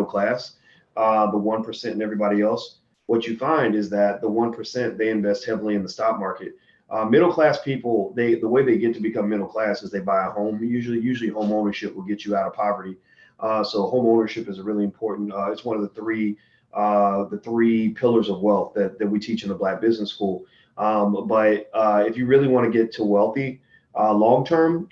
class, the 1% and everybody else, what you find is that the 1%, they invest heavily in the stock market. Middle class people, the way they get to become middle class is they buy a home. Usually home ownership will get you out of poverty. So home ownership is a really important. It's one of the three pillars of wealth that we teach in the Black Business School. But if you really want to get to wealthy long term,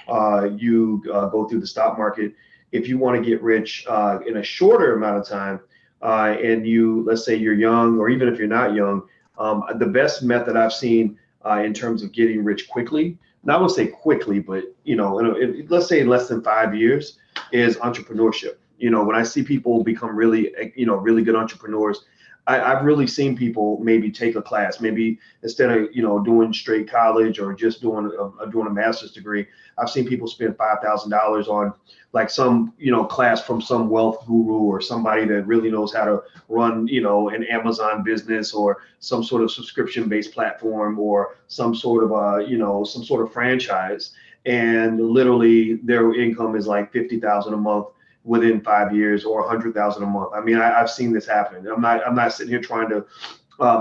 you go through the stock market. If you want to get rich in a shorter amount of time, and let's say you're young, or even if you're not young, the best method I've seen in terms of getting rich quickly, not gonna say quickly, but let's say in less than 5 years, is entrepreneurship. When I see people become really good entrepreneurs, I've really seen people maybe take a class, maybe instead of doing straight college or just doing a master's degree. I've seen people spend $5,000 on like some class from some wealth guru or somebody that really knows how to run an Amazon business or some sort of subscription-based platform or some sort of franchise, and literally their income is like $50,000 a month within 5 years, or 100,000 a month. I mean, I've seen this happen. I'm not sitting here trying to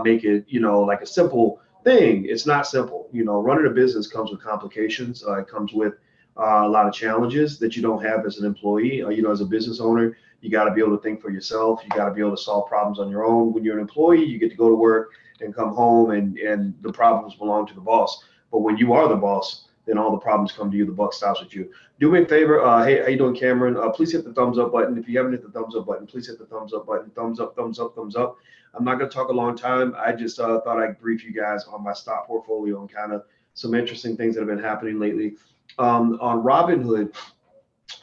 make it, like a simple thing. It's not simple. Running a business comes with complications. It comes with a lot of challenges that you don't have as an employee. As a business owner, you got to be able to think for yourself. You got to be able to solve problems on your own. When you're an employee, you get to go to work and come home, and the problems belong to the boss. But when you are the boss, then all the problems come to you. The buck stops with you. Do me a favor. Hey, how you doing, Cameron? Please hit the thumbs up button. If you haven't hit the thumbs up button, please hit the thumbs up button. Thumbs up, thumbs up, thumbs up. I'm not going to talk a long time. I just thought I'd brief you guys on my stock portfolio and kind of some interesting things that have been happening lately. On Robinhood,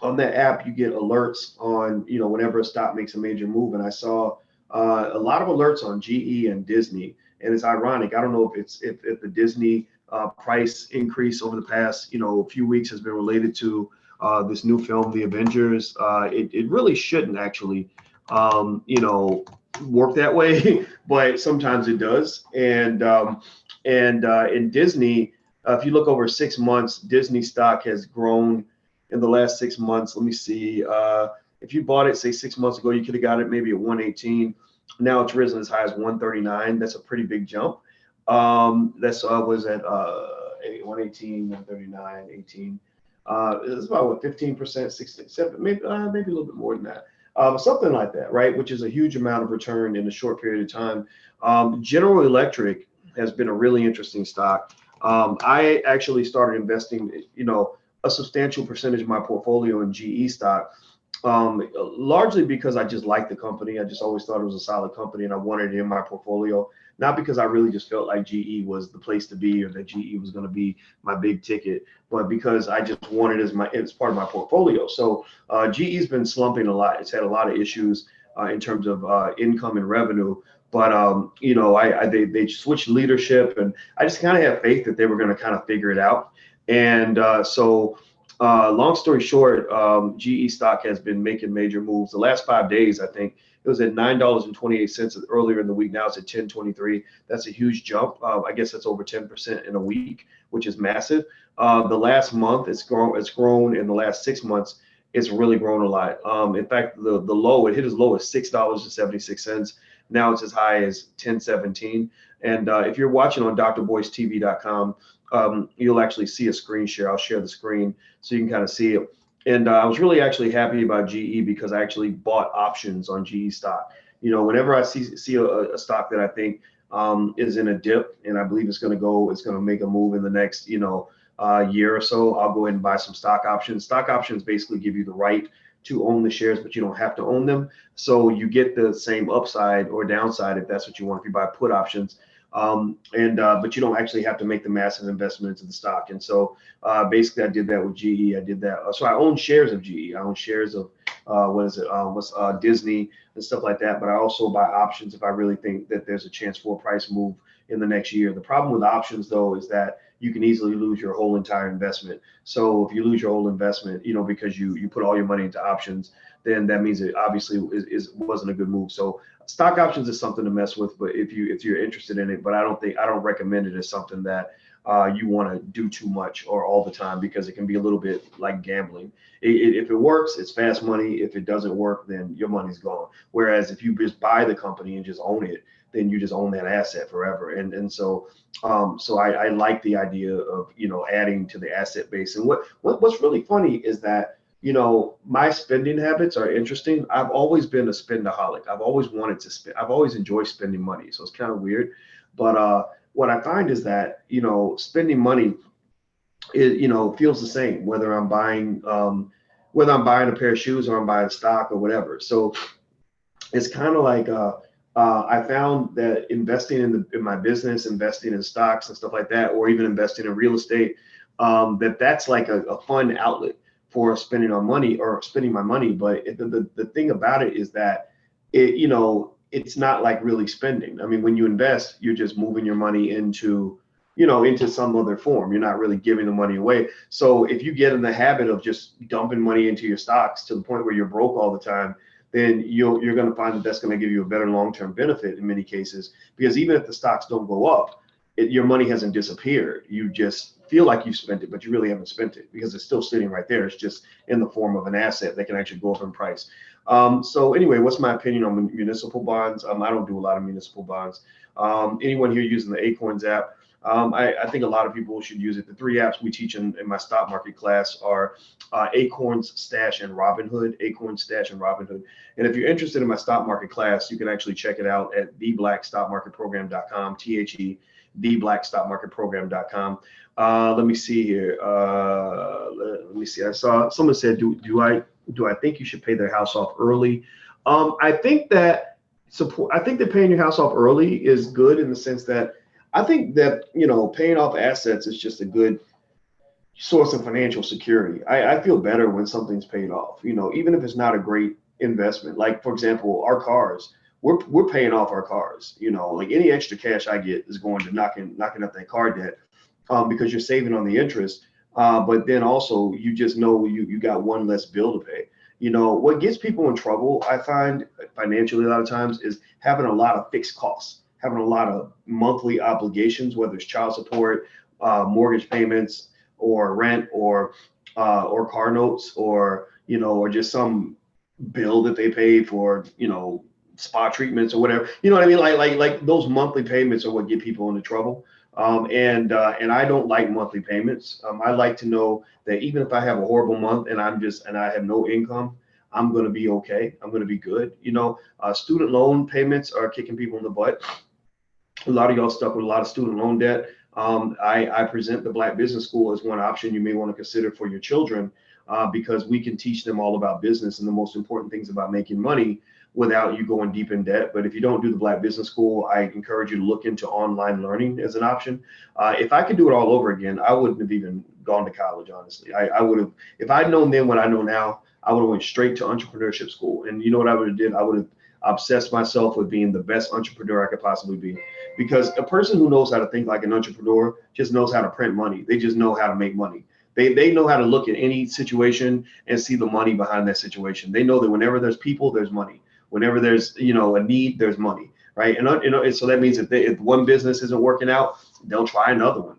on that app, you get alerts on, whenever a stock makes a major move. And I saw a lot of alerts on GE and Disney. And it's ironic. I don't know if the Disney price increase over the past few weeks has been related to this new film, The Avengers. It really shouldn't actually work that way, but sometimes it does. And in Disney, if you look over 6 months, Disney stock has grown in the last 6 months. Let me see. If you bought it, say 6 months ago, you could have got it maybe at 118. Now it's risen as high as 139. That's a pretty big jump. That's was at 118, 139, 18. It's about what, 15%, 67, maybe a little bit more than that. Something like that, right? Which is a huge amount of return in a short period of time. General Electric has been a really interesting stock. I actually started investing, a substantial percentage of my portfolio in GE stock, largely because I just liked the company. I just always thought it was a solid company and I wanted it in my portfolio. Not because I really just felt like GE was the place to be or that GE was going to be my big ticket, but because I just wanted it as part of my portfolio. So GE's been slumping a lot. It's had a lot of issues in terms of income and revenue. But they switched leadership, and I just kind of have faith that they were going to kind of figure it out. And so long story short, GE stock has been making major moves. The last 5 days, I think it was at $9.28 earlier in the week. Now it's at $10.23. That's a huge jump. I guess that's over 10% in a week, which is massive. The last month, it's grown. In the last 6 months, it's really grown a lot. In fact, the low, it hit as low as $6.76. Now it's as high as $10.17. And if you're watching on drboystv.com, you'll actually see a screen share. I'll share the screen so you can kind of see it. And I was really actually happy about GE because I actually bought options on GE stock. Whenever I see a stock that I think is in a dip and I believe it's going to make a move in the next, year or so, I'll go ahead and buy some stock options. Stock options basically give you the right to own the shares, but you don't have to own them. So you get the same upside or downside if that's what you want. If you buy put options, but you don't actually have to make the massive investment into the stock. And so basically I did that with GE. I did that. So I own shares of GE. I own shares of Disney and stuff like that. But I also buy options if I really think that there's a chance for a price move in the next year. The problem with options though is that you can easily lose your whole entire investment. So if you lose your whole investment, because you put all your money into options, then that means it obviously wasn't a good move. So stock options is something to mess with, but if you're interested in it, but I don't recommend it as something that you want to do too much or all the time, because it can be a little bit like gambling. If it works, it's fast money. If it doesn't work, then your money's gone. Whereas if you just buy the company and just own it, then you just own that asset forever. So I like the idea of, adding to the asset base. And what's really funny is that, my spending habits are interesting. I've always been a spendaholic. I've always wanted to spend. I've always enjoyed spending money. So it's kind of weird. But what I find is that, spending money, feels the same, whether I'm buying a pair of shoes or I'm buying stock or whatever. So it's kind of like, I found that investing in my business, investing in stocks and stuff like that, or even investing in real estate, that's like a fun outlet for spending on money or spending my money. But the thing about it is that it's not like really spending. I mean, when you invest, you're just moving your money into some other form. You're not really giving the money away. So if you get in the habit of just dumping money into your stocks to the point where you're broke all the time, then you're going to find that that's going to give you a better long-term benefit in many cases, because even if the stocks don't go up, your money hasn't disappeared. You just feel like you spent it, but you really haven't spent it because it's still sitting right there. It's just in the form of an asset that can actually go up in price. So anyway, what's my opinion on municipal bonds? I don't do a lot of municipal bonds. Anyone here using the Acorns app? I think a lot of people should use it. The three apps we teach in my stock market class are Acorns, Stash, and Robinhood. Acorns, Stash, and Robinhood. And if you're interested in my stock market class, you can actually check it out at theblackstockmarketprogram.com. theblackstockmarketprogram.com. Let me see here. Let me see. I saw someone said, do I think you should pay their house off early? I think that paying your house off early is good, in the sense that I think that, paying off assets is just a good source of financial security. I feel better when something's paid off, even if it's not a great investment. Like, for example, our cars, we're paying off our cars, like any extra cash I get is going to knocking up that car debt, because you're saving on the interest. But then also you just know you got one less bill to pay. What gets people in trouble, I find, financially a lot of times, is having a lot of fixed costs, having a lot of monthly obligations, whether it's child support, mortgage payments, or rent, or car notes, or just some bill that they pay for, spa treatments or whatever. You know what I mean? Like those monthly payments are what get people into trouble. And I don't like monthly payments. I like to know that even if I have a horrible month and I have no income, I'm going to be okay. I'm going to be good. Student loan payments are kicking people in the butt. A lot of y'all stuck with a lot of student loan debt. I present the Black Business School as one option you may want to consider for your children, because we can teach them all about business and the most important things about making money without you going deep in debt. But if you don't do the Black Business School, I encourage you to look into online learning as an option. If I could do it all over again, I wouldn't have even gone to college, honestly. I would have, if I'd known then what I know now, I would have went straight to entrepreneurship school. And you know what I would have did? I would have obsessed myself with being the best entrepreneur I could possibly be. Because a person who knows how to think like an entrepreneur just knows how to print money. They just know how to make money. They know how to look at any situation and see the money behind that situation. They know that whenever there's people, there's money. Whenever there's a need, there's money, right? And so that means if one business isn't working out, they'll try another one.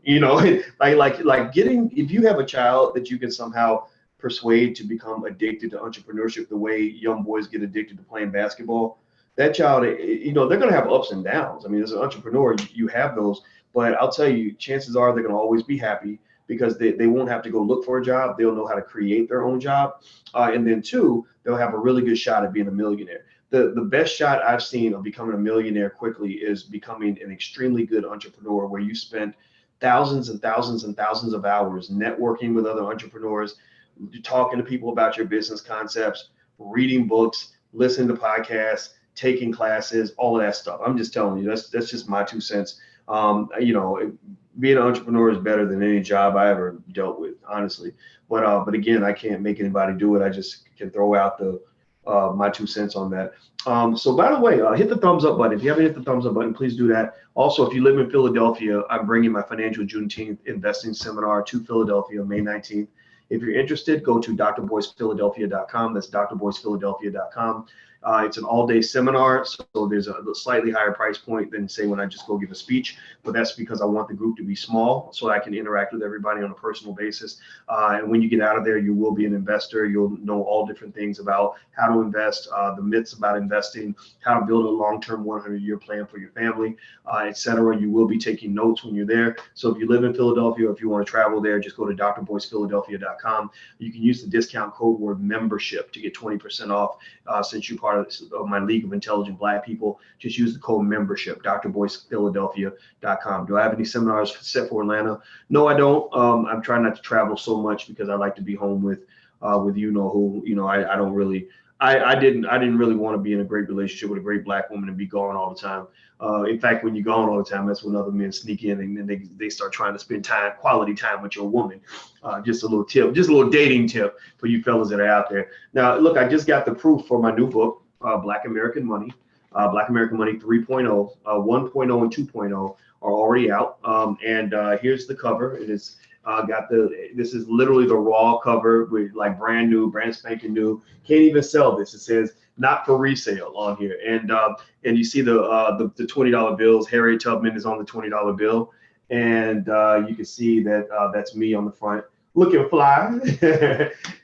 Like getting, if you have a child that you can somehow persuade to become addicted to entrepreneurship the way young boys get addicted to playing basketball, that child, they're going to have ups and downs. I mean, as an entrepreneur, you have those, but I'll tell you, chances are they're going to always be happy, because they won't have to go look for a job. They'll know how to create their own job. And then two, they'll have a really good shot at being a millionaire. The best shot I've seen of becoming a millionaire quickly is becoming an extremely good entrepreneur, where you spend thousands and thousands and thousands of hours networking with other entrepreneurs, talking to people about your business concepts, reading books, listening to podcasts, taking classes, all of that stuff. I'm just telling you, that's just my 2 cents. Being an entrepreneur is better than any job I ever dealt with, honestly. But again, I can't make anybody do it. I just can throw out my 2 cents on that. So by the way, hit the thumbs up button. If you haven't hit the thumbs up button, please do that. Also, if you live in Philadelphia, I'm bringing my financial Juneteenth investing seminar to Philadelphia, May 19th. If you're interested, go to drboysphiladelphia.com. That's drboysphiladelphia.com. It's an all-day seminar, so there's a slightly higher price point than say when I just go give a speech, but that's because I want the group to be small so I can interact with everybody on a personal basis. And when you get out of there, you will be an investor. You'll know all different things about how to invest, the myths about investing, how to build a long-term 100-year plan for your family, etc. You will be taking notes when you're there. So if you live in Philadelphia, or if you want to travel there, just go to drboycephiladelphia.com. You can use the discount code word membership to get 20% off. Since you're part of my League of Intelligent Black People, just use the code membership, drboycephiladelphia.com. Do I have any seminars set for Atlanta? No, I don't. I'm trying not to travel so much because I like to be home with you know who. You know, I don't really. I didn't really want to be in a great relationship with a great Black woman and be gone all the time. In fact, when you're gone all the time, that's when other men sneak in and then they start trying to spend quality time with your woman. Just a little tip, just a little dating tip for you fellas that are out there. Now, look, I just got the proof for my new book, Black American Money, Black American Money 3.0, 1.0 and 2.0 are already out. And here's the cover. It is this is literally the raw cover with like brand spanking new. Can't even sell this. It says not for resale on here. And you see the $20 bills. Harriet Tubman is on the $20 bill. And you can see that that's me on the front looking fly.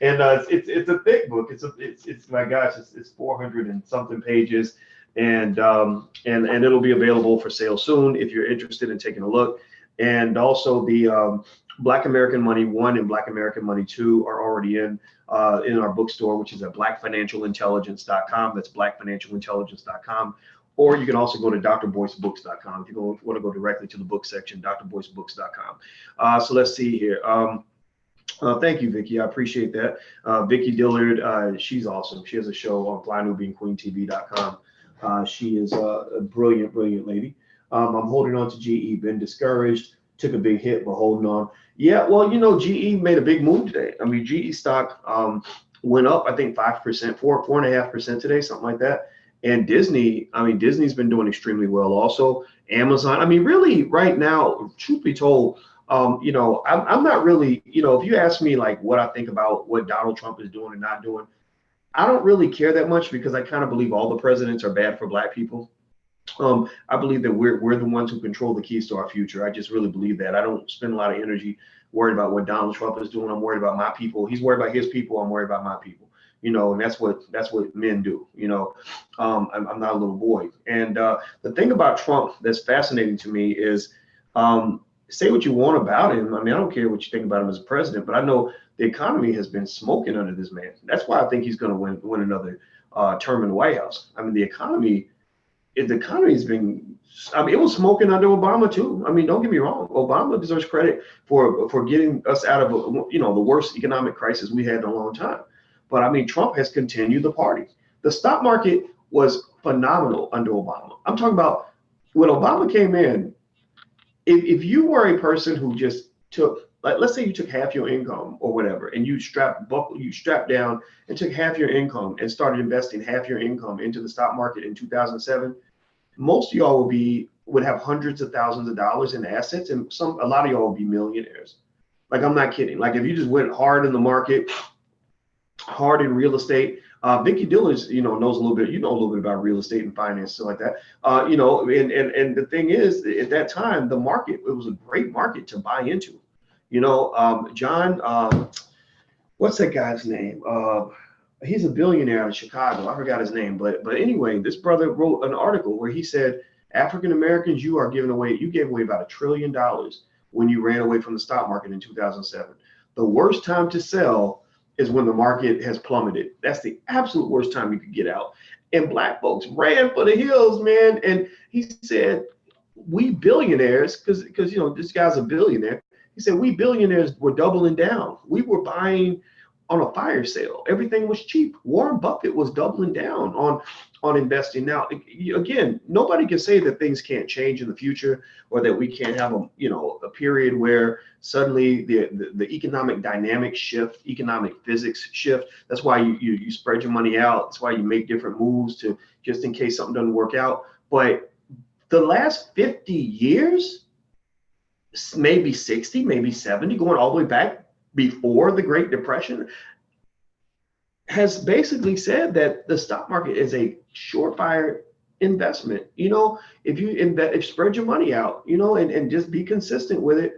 And it's a thick book. It's my gosh, it's 400 and something pages. And it'll be available for sale soon if you're interested in taking a look. And also the Black American Money 1 and Black American Money 2 are already in our bookstore, which is at blackfinancialintelligence.com. That's blackfinancialintelligence.com. Or you can also go to drboycebooks.com if you want to go directly to the book section, drboycebooks.com. So let's see here. Thank you, Vicky. I appreciate that. Vicky Dillard, she's awesome. She has a show on flynubianqueentv.com. She is a brilliant, brilliant lady. I'm holding on to GE, been discouraged, took a big hit, but holding on. Yeah, well, you know, GE made a big move today. I mean, GE stock went up, I think 5%, 4.5% today, something like that. And Disney, I mean, Disney's been doing extremely well also. Amazon, I mean, really right now, truth be told, you know, I'm not really, you know, if you ask me like what I think about what Donald Trump is doing and not doing, I don't really care that much because I kind of believe all the presidents are bad for Black people. I believe that we're the ones who control the keys to our future. I just really believe that. I don't spend a lot of energy worried about what Donald Trump is doing. I'm worried about my people. He's worried about his people. I'm worried about my people. You know, and that's what men do. You know, I'm not a little boy. And the thing about Trump that's fascinating to me is, say what you want about him. I mean, I don't care what you think about him as a president, but I know the economy has been smoking under this man. That's why I think he's going to win another term in the White House. I mean, the economy has been, I mean, it was smoking under Obama too. I mean, don't get me wrong. Obama deserves credit for getting us out of, you know, the worst economic crisis we had in a long time. But I mean, Trump has continued the party. The stock market was phenomenal under Obama. I'm talking about when Obama came in, if you were a person who just took, like, let's say you took half your income or whatever, and you strapped down and took half your income and started investing half your income into the stock market in 2007, most of y'all would have hundreds of thousands of dollars in assets, and a lot of y'all would be millionaires. Like, I'm not kidding. Like, if you just went hard in the market, hard in real estate. Vicky Dillard, you know, knows a little bit about real estate and finance, stuff like that. You know, and the thing is, at that time, the market, it was a great market to buy into. You know, John, what's that guy's name? He's a billionaire out of Chicago. I forgot his name, but anyway, this brother wrote an article where he said, African Americans, you gave away about $1 trillion when you ran away from the stock market in 2007. The worst time to sell is when the market has plummeted. That's the absolute worst time you could get out. And Black folks ran for the hills, man. And he said, we billionaires, because you know, this guy's a billionaire. He said, we billionaires were doubling down. We were buying on a fire sale. Everything was cheap. Warren Buffett was doubling down on investing. Now, again, nobody can say that things can't change in the future or that we can't have a period where suddenly the economic dynamics shift, economic physics shift. That's why you spread your money out. That's why you make different moves to just in case something doesn't work out. But the last 50 years, maybe 60, maybe 70, going all the way back before the Great Depression, has basically said that the stock market is a surefire investment. If you invest, if spread your money out, and just be consistent with it.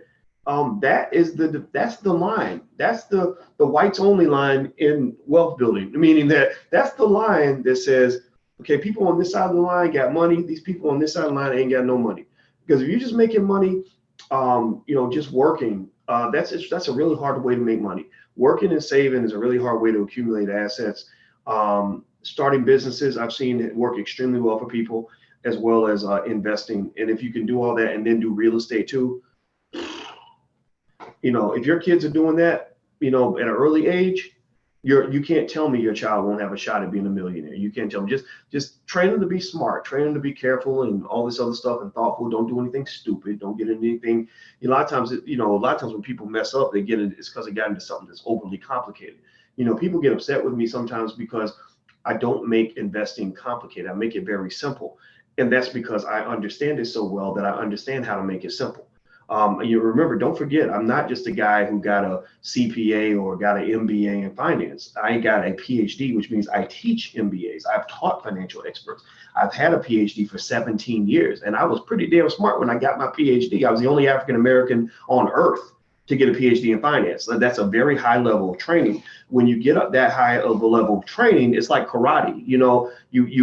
That's the line. That's the whites only line in wealth building, meaning that's the line that says, okay, people on this side of the line got money. These people on this side of the line ain't got no money. Because if you're just making money, just working, that's a really hard way to make money. Working and saving is a really hard way to accumulate assets. Starting businesses, I've seen it work extremely well for people, as well as investing. And if you can do all that and then do real estate too, if your kids are doing that, at an early age, you can't tell me your child won't have a shot at being a millionaire. You can't tell them. Just train them to be smart, train them to be careful and all this other stuff and thoughtful. Don't do anything stupid. Don't get into anything. A lot of times when people mess up, they get it. It's because they got into something that's overly complicated. People get upset with me sometimes because I don't make investing complicated. I make it very simple, and that's because I understand it so well that I understand how to make it simple. You remember, don't forget, I'm not just a guy who got a CPA or got an MBA in finance. I got a PhD, which means I teach MBAs. I've taught financial experts. I've had a PhD for 17 years, and I was pretty damn smart when I got my PhD. I was the only African American on earth to get a PhD in finance. So that's a very high level of training. When you get up that high of a level of training, it's like karate. You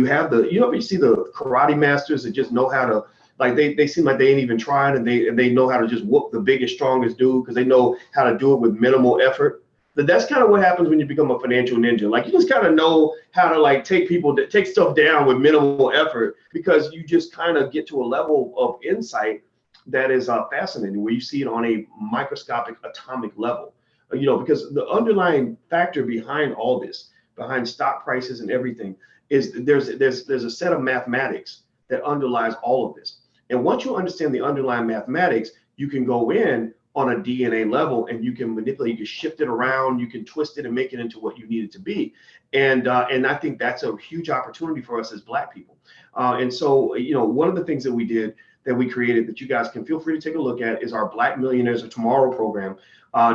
have you see the karate masters that just know how to, like they seem like they ain't even tried, and they know how to just whoop the biggest, strongest dude because they know how to do it with minimal effort. But that's kind of what happens when you become a financial ninja. Like, you just kind of know how to take stuff down with minimal effort, because you just kind of get to a level of insight that is fascinating, where you see it on a microscopic atomic level. Because the underlying factor behind all this, behind stock prices and everything, is there's a set of mathematics that underlies all of this. And once you understand the underlying mathematics, you can go in on a DNA level and you can manipulate, you can shift it around, you can twist it and make it into what you need it to be. And I think that's a huge opportunity for us as Black people. And so, one of the things that we did, that we created, that you guys can feel free to take a look at, is our Black Millionaires of Tomorrow program.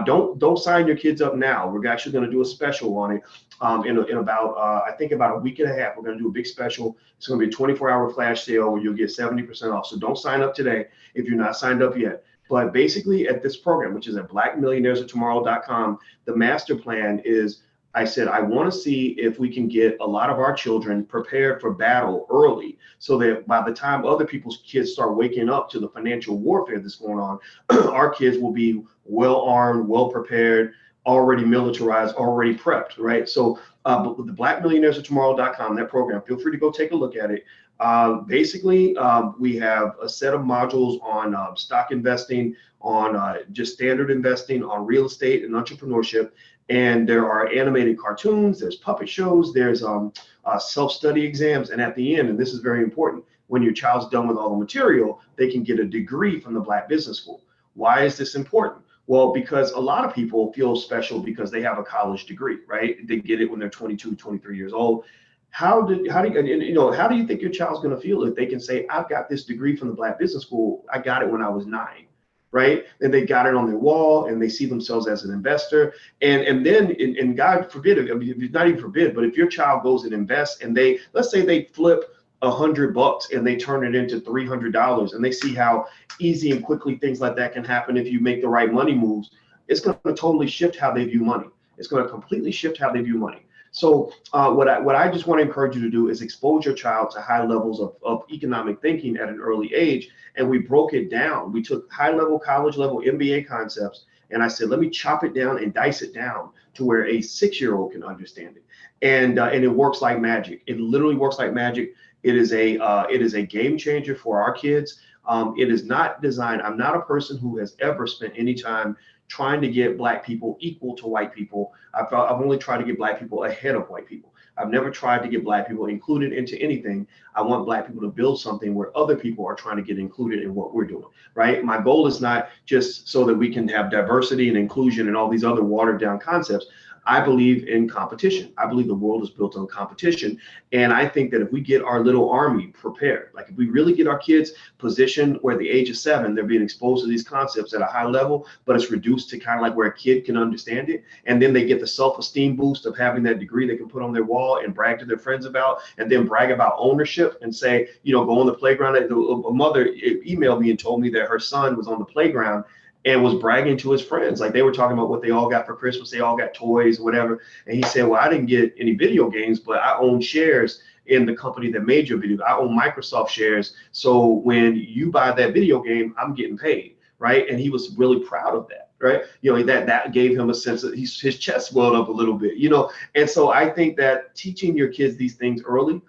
Don't sign your kids up now. We're actually going to do a special on it in about I think about a week and a half. We're going to do a big special. It's going to be a 24-hour flash sale where you'll get 70% off. So don't sign up today if you're not signed up yet. But basically, at this program, which is at blackmillionairesoftomorrow.com, the master plan is, I said, I want to see if we can get a lot of our children prepared for battle early, so that by the time other people's kids start waking up to the financial warfare that's going on, our kids will be well armed, well prepared, already militarized, already prepped, right? So the blackmillionairesoftomorrow.com, that program, feel free to go take a look at it. Basically, we have a set of modules on stock investing, on just standard investing, on real estate and entrepreneurship. And there are animated cartoons, there's puppet shows, there's self-study exams. And at the end, and this is very important, when your child's done with all the material, they can get a degree from the Black Business School. Why is this important? Well, because a lot of people feel special because they have a college degree, right? They get it when they're 22, 23 years old. How do you think your child's going to feel if they can say, I've got this degree from the Black Business School, I got it when I was 9, right? And they got it on their wall, and they see themselves as an investor. And then God forbid, I mean, not even forbid, but if your child goes and invests, and let's say they flip $100 and they turn it into $300, and they see how easy and quickly things like that can happen if you make the right money moves, it's going to totally shift how they view money. It's going to completely shift how they view money. So what I just want to encourage you to do is expose your child to high levels of economic thinking at an early age. And we broke it down. We took high level, college level, MBA concepts, and I said, let me chop it down and dice it down to where a 6-year-old can understand it. And it works like magic. It literally works like magic. It is a game changer for our kids. It is not designed. I'm not a person who has ever spent any time trying to get Black people equal to white people. I've only tried to get Black people ahead of white people. I've never tried to get Black people included into anything. I want Black people to build something where other people are trying to get included in what we're doing, right? My goal is not just so that we can have diversity and inclusion and all these other watered down concepts. I believe in competition. I believe the world is built on competition. And I think that if we get our little army prepared, like if we really get our kids positioned where at the age of 7, they're being exposed to these concepts at a high level, but it's reduced to kind of like where a kid can understand it. And then they get the self-esteem boost of having that degree they can put on their wall and brag to their friends about, and then brag about ownership and say, go on the playground. A mother emailed me and told me that her son was on the playground and was bragging to his friends. Like they were talking about what they all got for Christmas. They all got toys, whatever. And he said, well, I didn't get any video games, but I own shares in the company that made your video. I own Microsoft shares. So when you buy that video game, I'm getting paid, right? And he was really proud of that, right? That gave him a sense of his chest swelled up a little bit, And so I think that teaching your kids these things early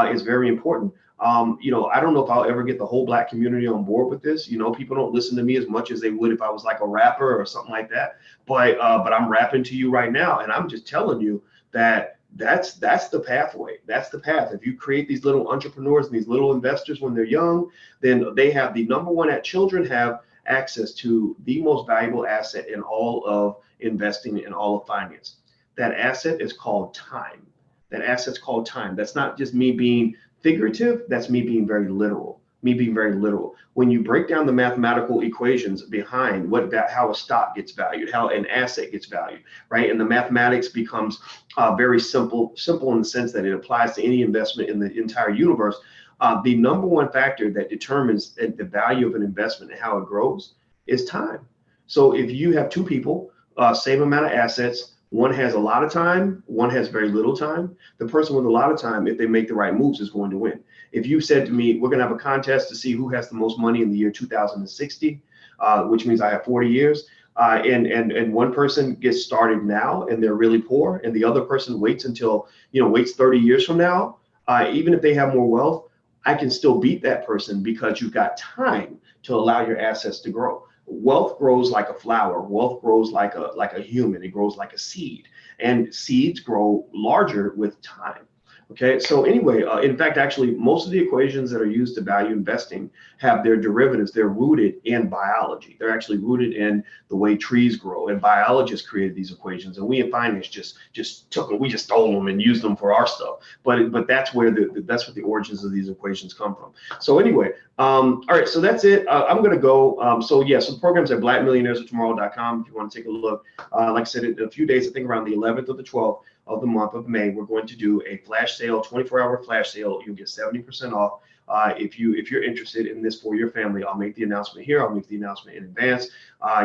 is very important. I don't know if I'll ever get the whole Black community on board with this. People don't listen to me as much as they would if I was like a rapper or something like that. But I'm rapping to you right now, and I'm just telling you that that's the pathway. That's the path. If you create these little entrepreneurs and these little investors when they're young, then they have the number one at children have access to the most valuable asset in all of investing and all of finance. That asset is called time. That asset's called time. That's not just me being figurative, that's me being very literal. When you break down the mathematical equations behind how a stock gets valued, how an asset gets valued, right? And the mathematics becomes very simple in the sense that it applies to any investment in the entire universe. The number one factor that determines the value of an investment and how it grows is time. So if you have two people, same amount of assets, one has a lot of time, one has very little time. The person with a lot of time, if they make the right moves, is going to win. If you said to me, we're going to have a contest to see who has the most money in the year 2060, which means I have 40 years, and one person gets started now and they're really poor, and the other person waits 30 years from now, even if they have more wealth, I can still beat that person because you've got time to allow your assets to grow. Wealth grows like a flower. Wealth grows like a human. It grows like a seed, and seeds grow larger with time. Okay, so anyway, in fact, actually, most of the equations that are used to value investing have their derivatives. They're rooted in biology. They're actually rooted in the way trees grow, and biologists created these equations, and we in finance just took them. We just stole them and used them for our stuff. But that's where that's what the origins of these equations come from. So anyway, all right, so that's it. I'm gonna go. So the program's at blackmillionairesoftomorrow.com if you want to take a look. Like I said, in a few days, I think around the 11th or the 12th of the month of May, we're going to do a flash sale, 24-hour flash sale. You'll get 70% off. If you're interested in this for your family, I'll make the announcement here. I'll make the announcement in advance.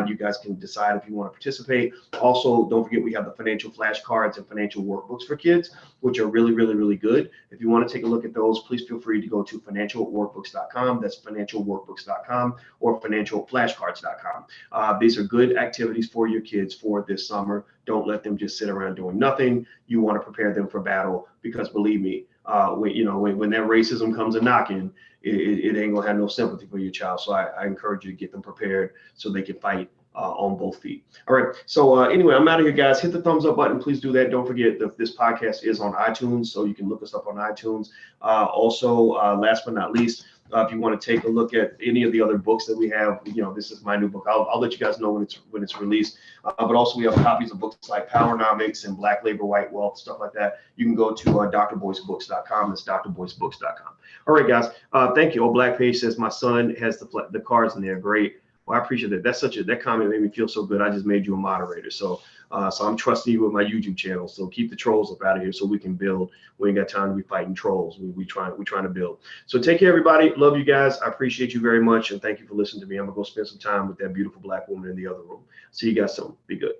You guys can decide if you want to participate. Also, don't forget we have the financial flashcards and financial workbooks for kids, which are really, really, really good. If you want to take a look at those, please feel free to go to financialworkbooks.com. That's financialworkbooks.com or financialflashcards.com. These are good activities for your kids for this summer. Don't let them just sit around doing nothing. You want to prepare them for battle, because believe me, when that racism comes a knocking, it ain't gonna have no sympathy for your child. So I encourage you to get them prepared so they can fight on both feet. All right. So anyway, I'm out of here, guys. Hit the thumbs up button. Please do that. Don't forget that this podcast is on iTunes, so you can look us up on iTunes. Also, last but not least, if you want to take a look at any of the other books that we have, this is my new book. I'll let you guys know when it's released. But also we have copies of books like Powernomics and Black Labor, White Wealth, stuff like that. You can go to drboycebooks.com. That's drboycebooks.com. All right, guys. Thank you. Black Page says my son has the cards and they're great. Well, I appreciate that. That comment made me feel so good. I just made you a moderator. So I'm trusting you with my YouTube channel. So keep the trolls up out of here so we can build. We ain't got time to be fighting trolls. We trying to build. So take care, everybody. Love you guys. I appreciate you very much. And thank you for listening to me. I'm going to go spend some time with that beautiful Black woman in the other room. See you guys soon. Be good.